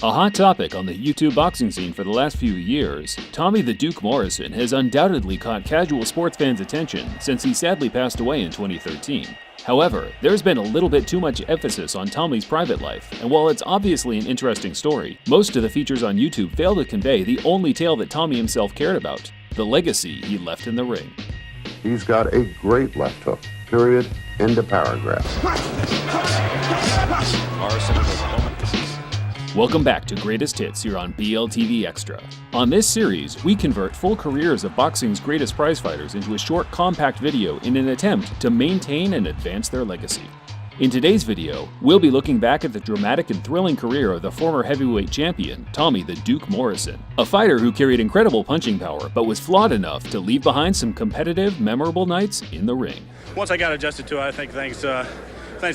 A hot topic on the YouTube boxing scene for the last few years, Tommy the Duke Morrison has undoubtedly caught casual sports fans' attention since he sadly passed away in 2013. However, there's been a little bit too much emphasis on Tommy's private life, and while it's obviously an interesting story, most of the features on YouTube fail to convey the only tale that Tommy himself cared about: the legacy he left in the ring. He's got a great left hook. Period. End of paragraph. Morrison was a moment. Welcome back to Greatest Hits here on BLTV Extra. On this series, we convert full careers of boxing's greatest prize-fighters into a short, compact video in an attempt to maintain and advance their legacy. In today's video, we'll be looking back at the dramatic and thrilling career of the former heavyweight champion, Tommy the Duke Morrison, a fighter who carried incredible punching power but was flawed enough to leave behind some competitive, memorable nights in the ring. Once I got adjusted to it, I think things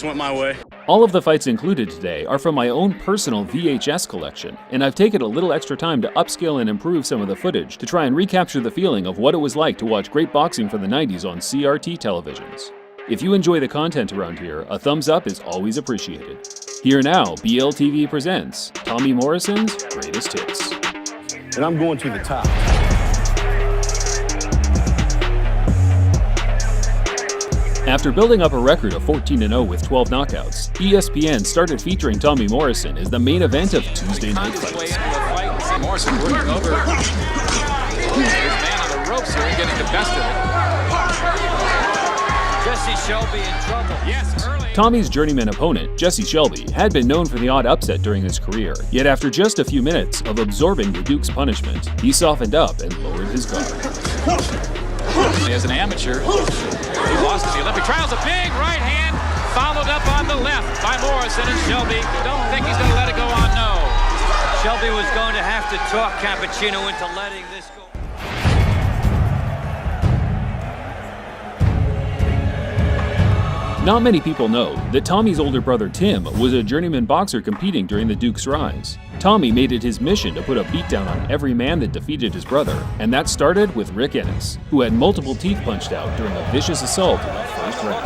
went my way. All of the fights included today are from my own personal VHS collection, and I've taken a little extra time to upscale and improve some of the footage to try and recapture the feeling of what it was like to watch great boxing from the 90s on CRT televisions. If you enjoy the content around here, a thumbs up is always appreciated. Here now, BLTV presents Tommy Morrison's Greatest Hits. And I'm going to the top. After building up a record of 14-0 with 12 knockouts, ESPN started featuring Tommy Morrison as the main event of Tuesday night fights. Morrison working over his man on the ropes here and getting the best of it. Jesse Shelby in trouble. Yes, early. Tommy's journeyman opponent, Jesse Shelby, had been known for the odd upset during his career, yet after just a few minutes of absorbing the Duke's punishment, he softened up and lowered his guard. As an amateur, he lost in the Olympic trials. A big right hand followed up on the left by Morrison, and Shelby don't think he's going to let it go on. No. Shelby was going to have to talk Cappuccino into letting this go. Not many people know that Tommy's older brother Tim was a journeyman boxer competing during the Duke's rise. Tommy made it his mission to put a beatdown on every man that defeated his brother, and that started with Rick Ennis, who had multiple teeth punched out during a vicious assault in the first round.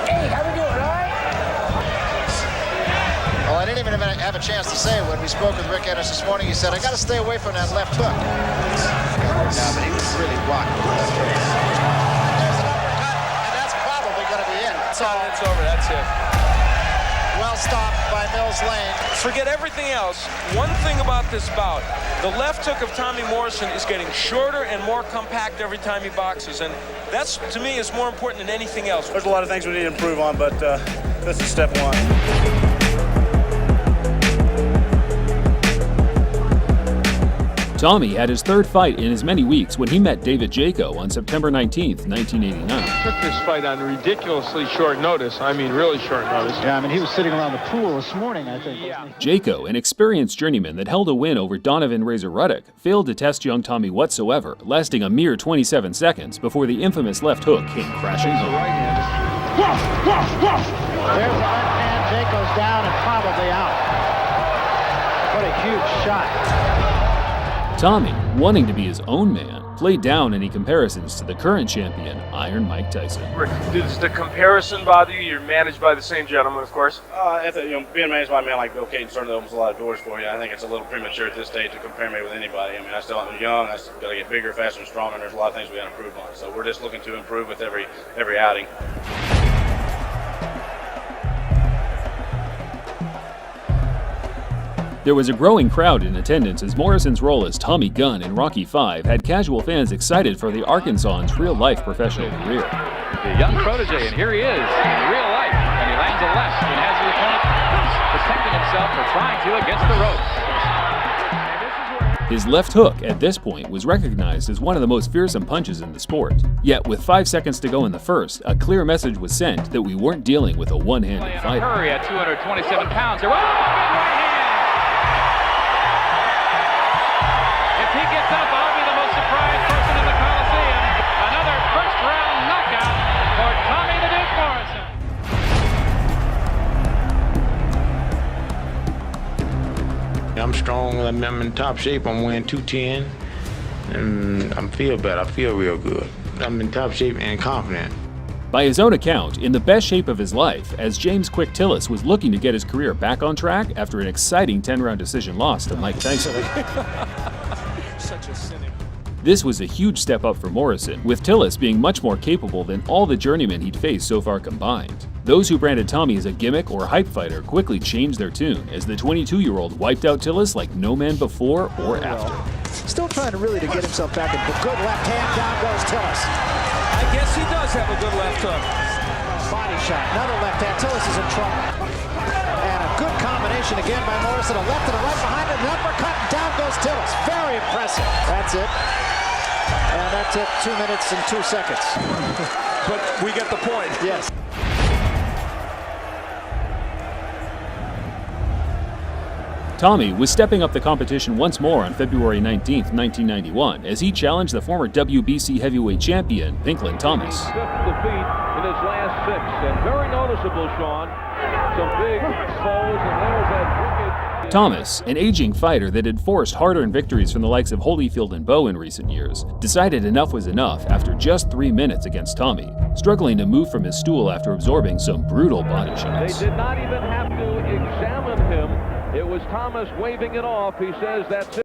Hey, how we doing, all right? Well, I didn't even have a chance to say it when we spoke with Rick Ennis this morning. He said, I got to stay away from that left hook. No, but he was really blocking the left hook. There's an uppercut, and that's probably going to be it. That's all. It's over. That's it. Well stopped by Mills Lane. Forget everything else. One thing about this bout, the left hook of Tommy Morrison is getting shorter and more compact every time he boxes, and that's, to me, is more important than anything else. There's a lot of things we need to improve on, but this is step one. Tommy had his third fight in as many weeks when he met David Jaco on September 19th, 1989. Took this fight on ridiculously short notice. I mean, really short notice. Yeah, I mean, he was sitting around the pool this morning, I think. Yeah. Jaco, an experienced journeyman that held a win over Donovan Razor Ruddock, failed to test young Tommy whatsoever, lasting a mere 27 seconds before the infamous left hook came crashing home. There's the left hand. Jaco's down and probably out. What a huge shot. Tommy, wanting to be his own man, played down any comparisons to the current champion, Iron Mike Tyson. Does the comparison bother you? You're managed by the same gentleman, of course. Being managed by a man like Bill Caton certainly opens a lot of doors for you. I think it's a little premature at this stage to compare me with anybody. I mean, I'm young. I still got to get bigger, faster, and stronger, and there's a lot of things we got to improve on. So we're just looking to improve with every outing. There was a growing crowd in attendance as Morrison's role as Tommy Gunn in Rocky V had casual fans excited for the Arkansan's real-life professional career. The young protege, and here he is in real life, and he lands a left and has the opponent protecting himself or trying to against the ropes. His left hook at this point was recognized as one of the most fearsome punches in the sport. Yet with 5 seconds to go in the first, a clear message was sent that we weren't dealing with a one-handed fighter. Hurry at 227 pounds. Big right hand. If he gets up, I'll be the most surprised person in the Coliseum. Another first-round knockout for Tommy the Duke Morrison. I'm strong. I'm in top shape. I'm weighing 210, and I feel better. I feel real good. I'm in top shape and confident. By his own account, in the best shape of his life, as James Quick Tillis was looking to get his career back on track after an exciting 10-round decision loss to Mike Tyson. Such a cynic. This was a huge step up for Morrison, with Tillis being much more capable than all the journeymen he'd faced so far combined. Those who branded Tommy as a gimmick or hype fighter quickly changed their tune, as the 22-year-old wiped out Tillis like no man before or after. Still trying to get himself back in. Good left hand, down goes Tillis. I guess he does have a good left hook. Body shot, another left hand. Tillis is in trouble. And a good combination again by Morrison. A left and a right behind it, an uppercut, and down goes Tillis. Very impressive. That's it. And that took 2 minutes and 2 seconds. But we get the point. Yes. Tommy was stepping up the competition once more on February 19, 1991, as he challenged the former WBC heavyweight champion, Pinkland Thomas. Fifth defeat in his last 6, and very noticeable, Sean. Some big falls, and there's that wicked... Thomas, an aging fighter that had forced hard-earned victories from the likes of Holyfield and Bowe in recent years, decided enough was enough after just 3 minutes against Tommy, struggling to move from his stool after absorbing some brutal body shots. They did not even have to examine him. It was Thomas waving it off. He says that's it.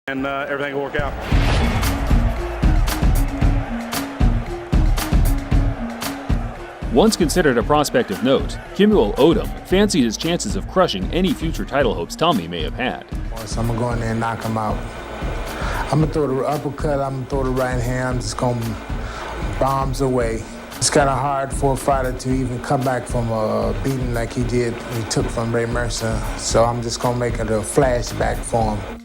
And everything will work out. Once considered a prospect of note, Kimuel Odom fancied his chances of crushing any future title hopes Tommy may have had. So I'm going to go in there and knock him out. I'm going to throw the uppercut, I'm going to throw the right hand, I'm just going to bombs away. It's kind of hard for a fighter to even come back from a beating like he took from Ray Mercer. So I'm just going to make it a flashback for him.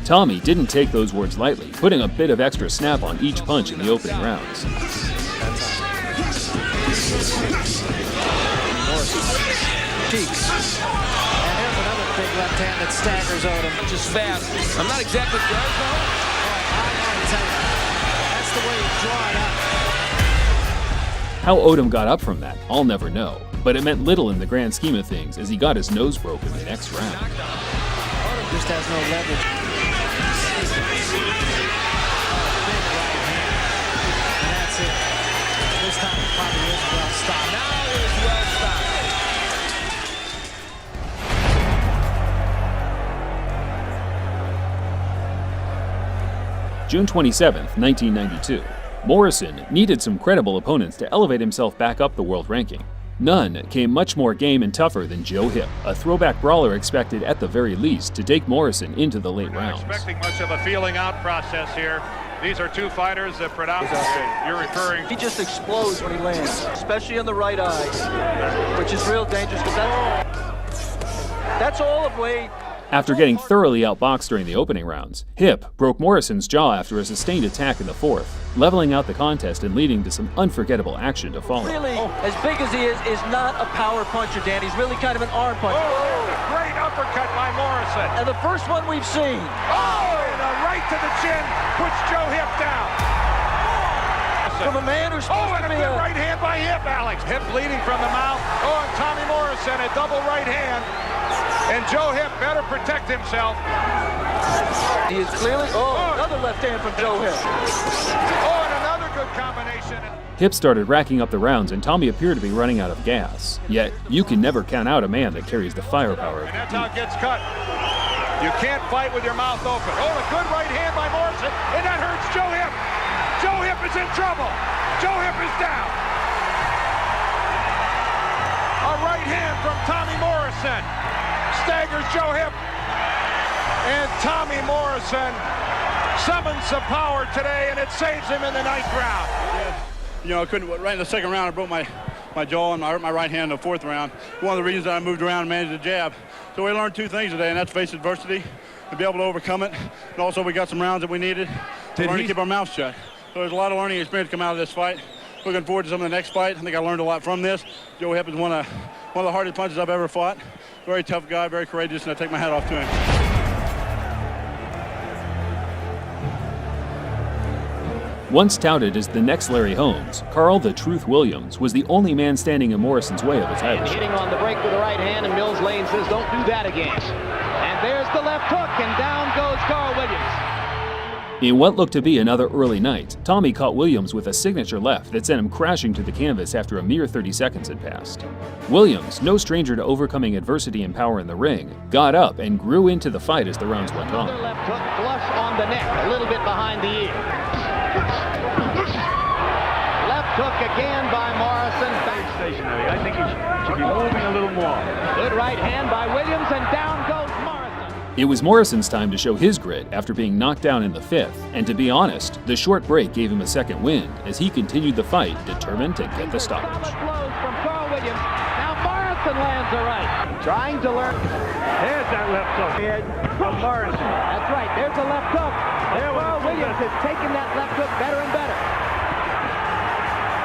Tommy didn't take those words lightly, putting a bit of extra snap on each punch in the opening rounds. Cheeks. And there's another big left hand that staggers Odom. Just fast. I'm not exactly good, though. That's the way you draw it up. How Odom got up from that, I'll never know, but it meant little in the grand scheme of things as he got his nose broken the next round. Odom just has no leverage. And that's it. This time it probably is well stopped. Now it is well stopped. June 27, 1992. Morrison needed some credible opponents to elevate himself back up the world ranking. None came much more game and tougher than Joe Hip, a throwback brawler expected at the very least to take Morrison into the late rounds. Expecting much of a feeling out process here. These are two fighters that you're referring. He just explodes when he lands, especially on the right eye, which is real dangerous because that's all of Wade. After getting thoroughly outboxed during the opening rounds, Hip broke Morrison's jaw after a sustained attack in the fourth, leveling out the contest and leading to some unforgettable action to follow. Really, as big as he is not a power puncher, Dan. He's really kind of an arm puncher. Oh, great uppercut by Morrison. And the first one we've seen. Oh, and a right to the chin puts Joe Hip down. From a man who's supposed and a good right hand by Hip, Alex. Hip bleeding from the mouth. Oh, and Tommy Morrison, a double right hand. And Joe Hip better protect himself. He is clearly, another left hand from Joe Hip. Oh, and another good combination. Hip started racking up the rounds and Tommy appeared to be running out of gas. Yet, you can never count out a man that carries the firepower. And that's how it gets cut. You can't fight with your mouth open. Oh, a good right hand by Morrison, and that hurts Joe Hip. Joe Hip is in trouble. Joe Hip is down. A right hand from Tommy Morrison staggers Joe Hip. And Tommy Morrison summons some power today, and it saves him in the ninth round. Yeah. You know, I couldn't, right in the second round, I broke my jaw and I hurt my right hand in the fourth round. One of the reasons that I moved around and managed the jab. So we learned two things today, and that's face adversity and be able to overcome it. And also we got some rounds that we needed to learn to keep our mouth shut. So there's a lot of learning experience come out of this fight. Looking forward to some of the next fight. I think I learned a lot from this. Joe Hip is one of the hardest punches I've ever fought. Very tough guy, very courageous, and I take my hat off to him. Once touted as the next Larry Holmes, Carl the Truth Williams was the only man standing in Morrison's way of a title shot. Hitting on the break with the right hand, and Mills Lane says, don't do that again. And there's the left hook, and down goes Carl Williams. In what looked to be another early night, Tommy caught Williams with a signature left that sent him crashing to the canvas after a mere 30 seconds had passed. Williams, no stranger to overcoming adversity and power in the ring, got up and grew into the fight as the rounds went on. Another left hook flush on the neck, a little bit behind the ear. Left hook again by Morrison. Stationary. I think he should be moving a little more. Good right hand by Williams, and down goes Morrison. It was Morrison's time to show his grit after being knocked down in the fifth, and to be honest, the short break gave him a second wind as he continued the fight, determined to get the stoppage. Blows from Carl Williams. Now Morrison lands a right. Trying to learn. There's that left hook from Morrison. That's right, there's a left hook. Carl Williams is taking that left hook better and better.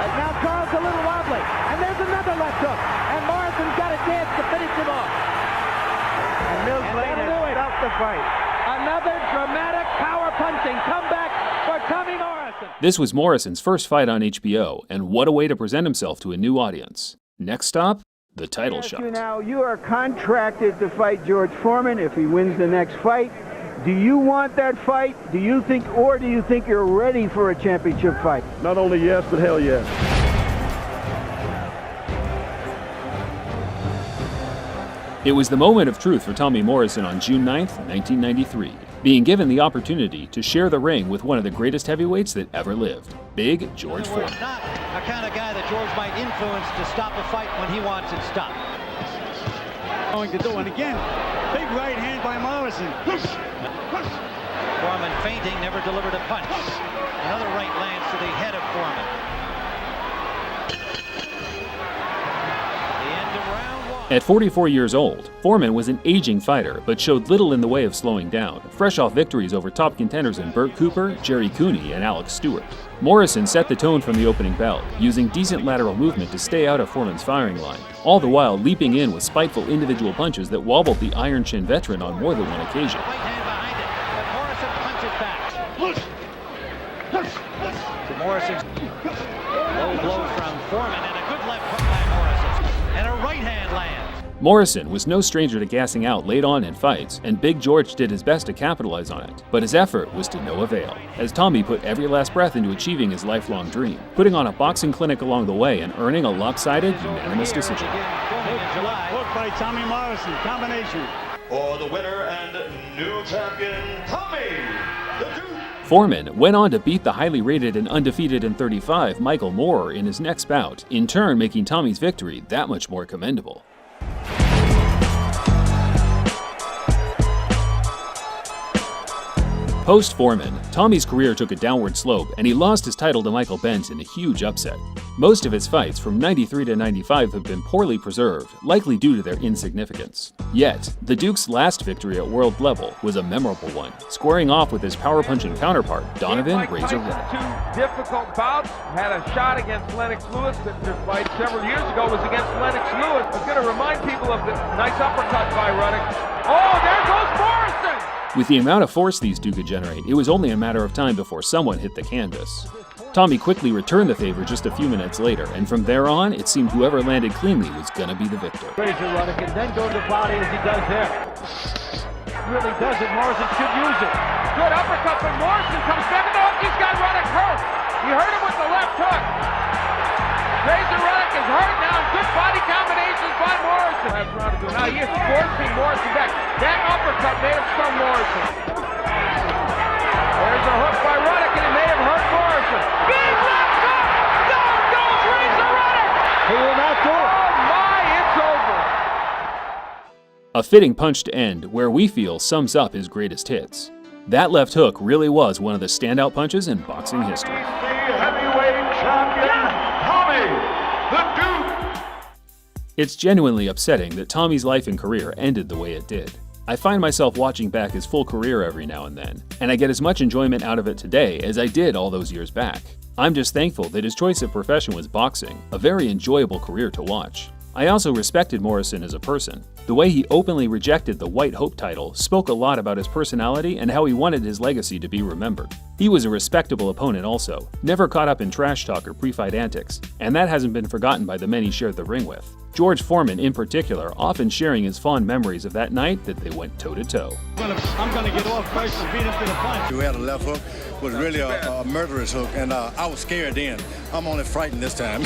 And now Carl's a little wobbly. And there's another left hook. And Morrison's got a chance to finish him off. And Mills Lane has stopped the fight. Another dramatic power punching comeback for Tommy Morrison. This was Morrison's first fight on HBO, and what a way to present himself to a new audience. Next stop, the title shot. Now, you are contracted to fight George Foreman if he wins the next fight. Do you want that fight? Do you think you're ready for a championship fight? Not only yes, but hell yes. It was the moment of truth for Tommy Morrison on June 9th, 1993, being given the opportunity to share the ring with one of the greatest heavyweights that ever lived, Big George Foreman. Not a kind of guy that George might influence to stop a fight when he wants it stopped. Going to do, and again, big right hand by Morrison. Foreman feinting, never delivered a punch. Another right lands to the head of Foreman. The end of round one. At 44 years old, Foreman was an aging fighter, but showed little in the way of slowing down, fresh off victories over top contenders in Burt Cooper, Jerry Cooney, and Alex Stewart. Morrison set the tone from the opening bell, using decent lateral movement to stay out of Foreman's firing line, all the while leaping in with spiteful individual punches that wobbled the Iron Chin veteran on more than one occasion. Right hand behind it, but Morrison punches back. To Morrison's low blow from Foreman, and a good left hook by Morrison, and a right hand lands. Morrison was no stranger to gassing out late on in fights, and Big George did his best to capitalize on it. But his effort was to no avail, as Tommy put every last breath into achieving his lifelong dream, putting on a boxing clinic along the way and earning a lopsided, unanimous decision. Hook by Tommy Morrison, combination. For the winner and new champion, Tommy the Duke. Foreman went on to beat the highly rated and undefeated in 35 Michael Moorer in his next bout, in turn making Tommy's victory that much more commendable. Post-Foreman, Tommy's career took a downward slope and he lost his title to Michael Benz in a huge upset. Most of his fights from 93 to 95 have been poorly preserved, likely due to their insignificance. Yet, the Duke's last victory at world level was a memorable one, squaring off with his power-punching counterpart, Donovan Razor Reddick. Two difficult bouts, had a shot against Lennox Lewis. Their fight several years ago was against Lennox Lewis. I was going to remind people of the nice uppercut by Reddick. Oh, there goes Morrison! With the amount of force these two could generate, it was only a matter of time before someone hit the canvas. Tommy quickly returned the favor just a few minutes later, and from there on, it seemed whoever landed cleanly was gonna be the victor. Razor Reddick and then go to the body as he does there. Really does it. Morrison should use it. Good uppercut from Morrison. Comes back. No, he's got Reddick hurt. You hurt him with the left hook. Razor Reddick is hurt now. Good body combinations by Morrison. Last round to go. Now he is forcing Morrison back. That uppercut may have stung Morrison. There's a hook by Reddick, and it may have hurt Morrison. Big left hook! Down goes Razor Reddick! He will not do it. Oh my, it's over. A fitting punch to end, where we feel sums up his greatest hits. That left hook really was one of the standout punches in boxing history. Heavyweight champion, Tommy, the Duke. It's genuinely upsetting that Tommy's life and career ended the way it did. I find myself watching back his full career every now and then, and I get as much enjoyment out of it today as I did all those years back. I'm just thankful that his choice of profession was boxing, a very enjoyable career to watch. I also respected Morrison as a person. The way he openly rejected the White Hope title spoke a lot about his personality and how he wanted his legacy to be remembered. He was a respectable opponent also, never caught up in trash talk or pre-fight antics, and that hasn't been forgotten by the men he shared the ring with. George Foreman, in particular, often sharing his fond memories of that night that they went toe-to-toe. I'm going to get off first and beat him to the punch. We had a left hook, was really a murderous hook, and I was scared then. I'm only frightened this time.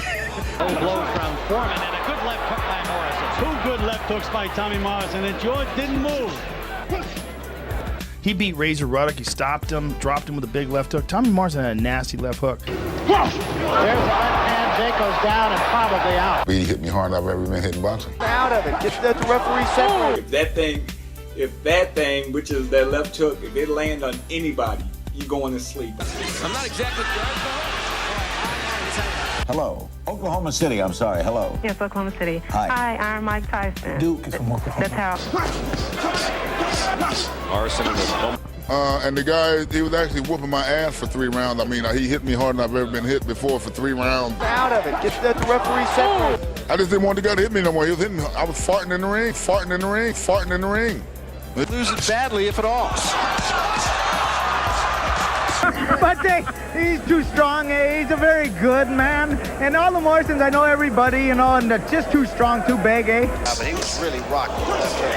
Low blow from Foreman and a good left hook by Morrison. Two good left hooks by Tommy Morrison, and George didn't move. He beat Razor Reddick, he stopped him, dropped him with a big left hook. Tommy Morrison had a nasty left hook. There's a left hand, Jake goes down and probably out. He hit me hard I've ever been hitting boxing. Out of it, get the referee separate. If that thing, which is that left hook, if it land on anybody, you going to sleep. I'm not exactly Hello. Oklahoma City, I'm sorry. Hello. Yes, Oklahoma City. Hi. I'm Mike Tyson. Duke is from Oklahoma. That's how. Morrison was And the guy, he was actually whooping my ass for 3 rounds. I mean, he hit me harder than I've ever been hit before for 3 rounds. Out of it, get the referee separate. I just didn't want the guy to hit me no more. He was hitting, I was farting in the ring, farting in the ring, farting in the ring. Loses badly, if at all. But he's too strong. He's a very good man. And all the Morrisons, I know everybody, you know, and they're just too strong, too big, eh? But he was really rocking with left hook.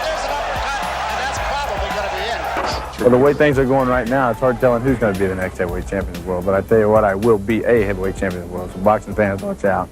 There's an uppercut, and that's probably going to be it. Well, the way things are going right now, it's hard telling who's going to be the next heavyweight champion of the world. But I tell you what, I will be a heavyweight champion of the world. So boxing fans, watch out.